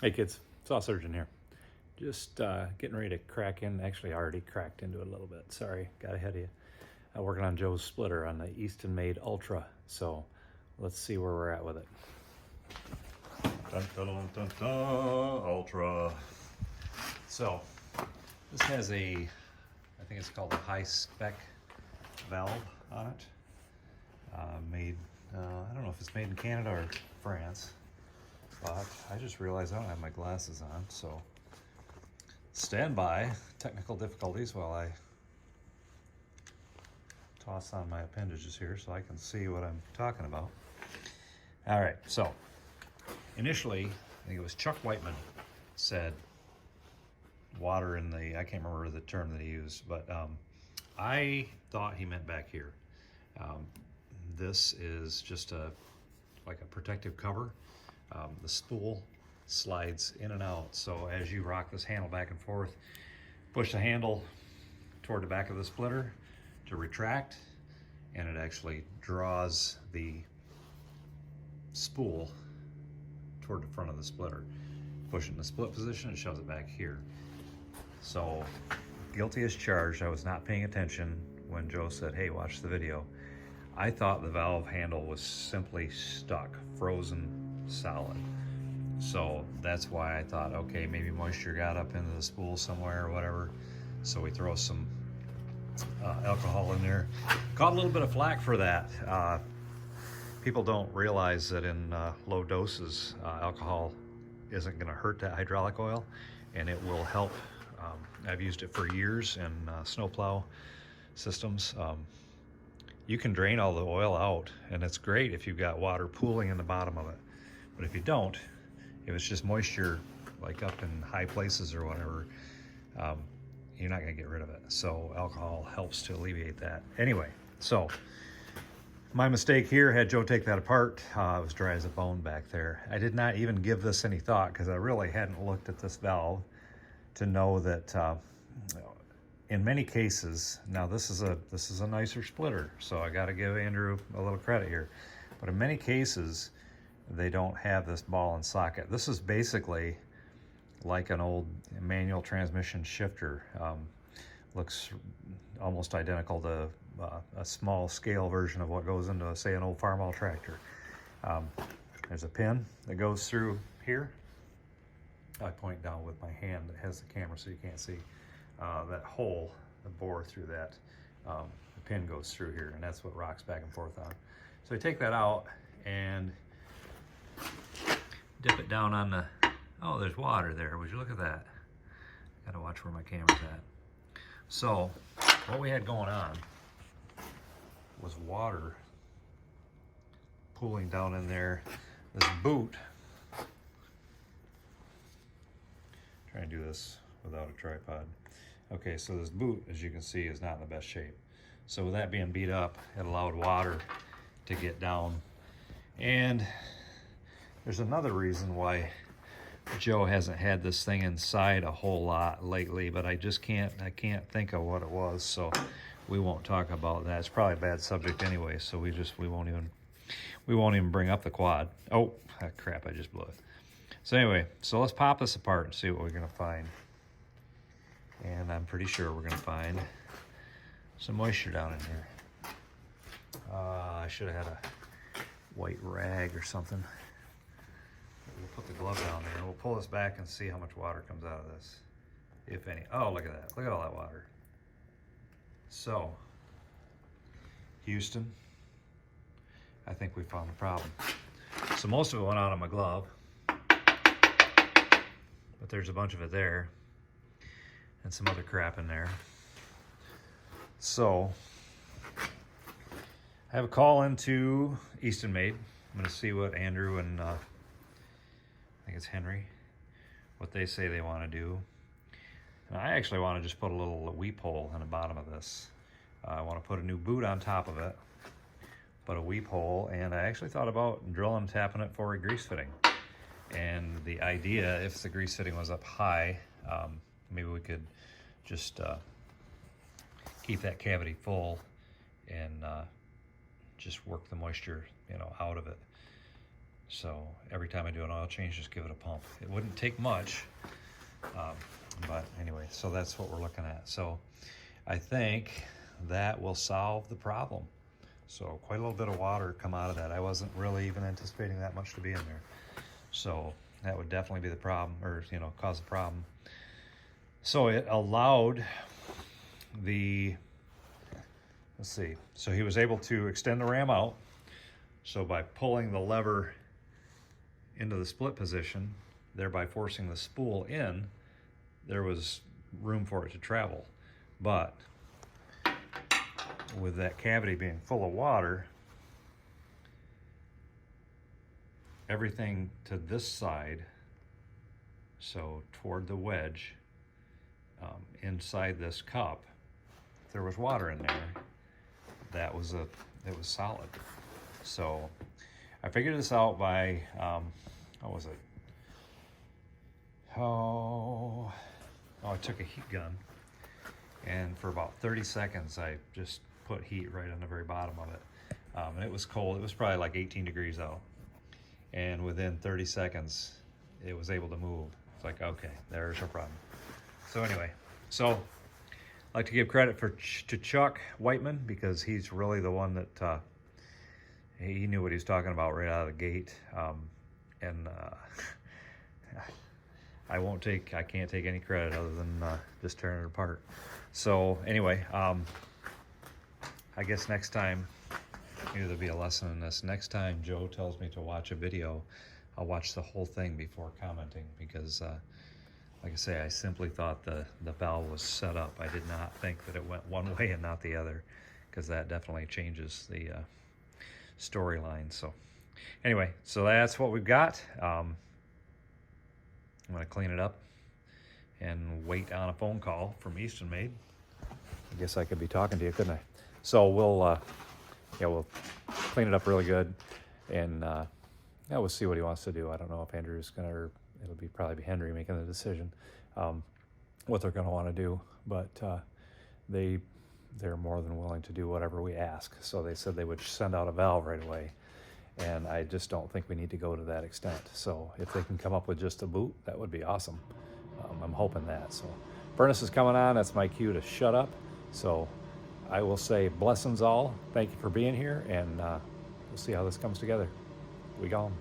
Hey kids, Saw Surgeon here. Just getting ready to crack in. Actually, I already cracked into it a little bit. Sorry, got ahead of you. Working on Joe's splitter on the Eastonmade Ultra. So let's see where we're at with it. Dun, dun, dun, dun, dun, Ultra. So this has a, I think it's called a high spec valve on it. Made, I don't know if it's made in Canada or France, but I just realized I don't have my glasses on, so stand by. Technical difficulties while I toss on my appendages here so I can see what I'm talking about. All right, so initially, I think it was Chuck Whiteman said water in the, I can't remember the term that he used, but I thought he meant back here. This is just like a protective cover. The spool slides in and out, so as you rock this handle back and forth, push the handle toward the back of the splitter to retract, and it actually draws the spool toward the front of the splitter. Push it in the split position, it shoves it back here. So, guilty as charged. I was not paying attention when Joe said, hey, watch the video. I thought the valve handle was simply stuck, frozen solid. So that's why I thought, okay, maybe moisture got up into the spool somewhere or whatever. So we throw some alcohol in there. Caught a little bit of flack for that. People don't realize that in low doses, alcohol isn't going to hurt that hydraulic oil, and it will help. I've used it for years in snowplow systems. You can drain all the oil out, and it's great if you've got water pooling in the bottom of it. But if you don't, if it's just moisture like up in high places or whatever, you're not going to get rid of it. So alcohol helps to alleviate that. Anyway, so my mistake here, had Joe take that apart. It was dry as a bone back there. I did not even give this any thought because I really hadn't looked at this valve to know that in many cases, now this is a nicer splitter, so I got to give Andrew a little credit here. But in many cases, they don't have this ball and socket. This is basically like an old manual transmission shifter. Looks almost identical to a small scale version of what goes into, say, an old farmall tractor. There's a pin that goes through here. I point down with my hand that has the camera so you can't see. That hole, the bore through that, the pin goes through here, and that's what rocks back and forth on. So I take that out and dip it down on the, oh, there's water there. Would you look at that? Gotta watch where my camera's at. So what we had going on was water pooling down in there. This boot, try and do this without a tripod. Okay, so this boot, as you can see, is not in the best shape. So with that being beat up, it allowed water to get down. And there's another reason why Joe hasn't had this thing inside a whole lot lately, but I can't think of what it was, so we won't talk about that. It's probably a bad subject anyway, so we won't even bring up the quad. Oh, crap, I just blew it. So anyway, so let's pop this apart and see what we're gonna find. And I'm pretty sure we're gonna find some moisture down in here. I should have had a white rag or something. We'll put the glove down there and we'll pull this back and see how much water comes out of this, if any. Oh, look at that. Look at all that water. So, Houston, I think we found the problem. So most of it went out of my glove, but there's a bunch of it there and some other crap in there. So I have a call into Eastonmade. I'm going to see what Andrew and I think it's Henry, what they say they want to do. And I actually want to just put a little weep hole in the bottom of this. I want to put a new boot on top of it, put a weep hole, and I actually thought about drilling and tapping it for a grease fitting. And the idea, if the grease fitting was up high, maybe we could just keep that cavity full and just work the moisture, out of it. So every time I do an oil change, just give it a pump. It wouldn't take much, but anyway, so that's what we're looking at. So I think that will solve the problem. So quite a little bit of water come out of that. I wasn't really even anticipating that much to be in there. So that would definitely be the problem, or cause a problem. So it allowed the, let's see, so he was able to extend the ram out. So by pulling the lever into the split position, thereby forcing the spool in, there was room for it to travel. But with that cavity being full of water, everything to this side, so toward the wedge, inside this cup, if there was water in there, it was solid. So I figured this out by, what was it? I took a heat gun, and for about 30 seconds, I just put heat right on the very bottom of it. And it was cold. It was probably like 18 degrees out. And within 30 seconds, it was able to move. It's like, okay, there's our problem. So anyway, so I'd like to give credit to Chuck Whiteman, because he's really the one that, he knew what he was talking about right out of the gate. I can't take any credit other than just tearing it apart. So anyway, I guess next time, maybe there'll be a lesson in this. Next time Joe tells me to watch a video, I'll watch the whole thing before commenting, because like I say, I simply thought the valve was set up. I did not think that it went one way and not the other, because that definitely changes the storyline. So anyway, so that's what we've got. I'm going to clean it up and wait on a phone call from Eastonmade. I guess I could be talking to you, couldn't I? So we'll clean it up really good, and we'll see what he wants to do. I don't know if Andrew's gonna, or it'll probably be Henry making the decision what they're gonna want to do, but they're more than willing to do whatever we ask. So they said they would send out a valve right away, and I just don't think we need to go to that extent. So if they can come up with just a boot, that would be awesome. I'm hoping that. So furnace is coming on. That's my cue to shut up. So I will say blessings all. Thank you for being here, and we'll see how this comes together. We gone.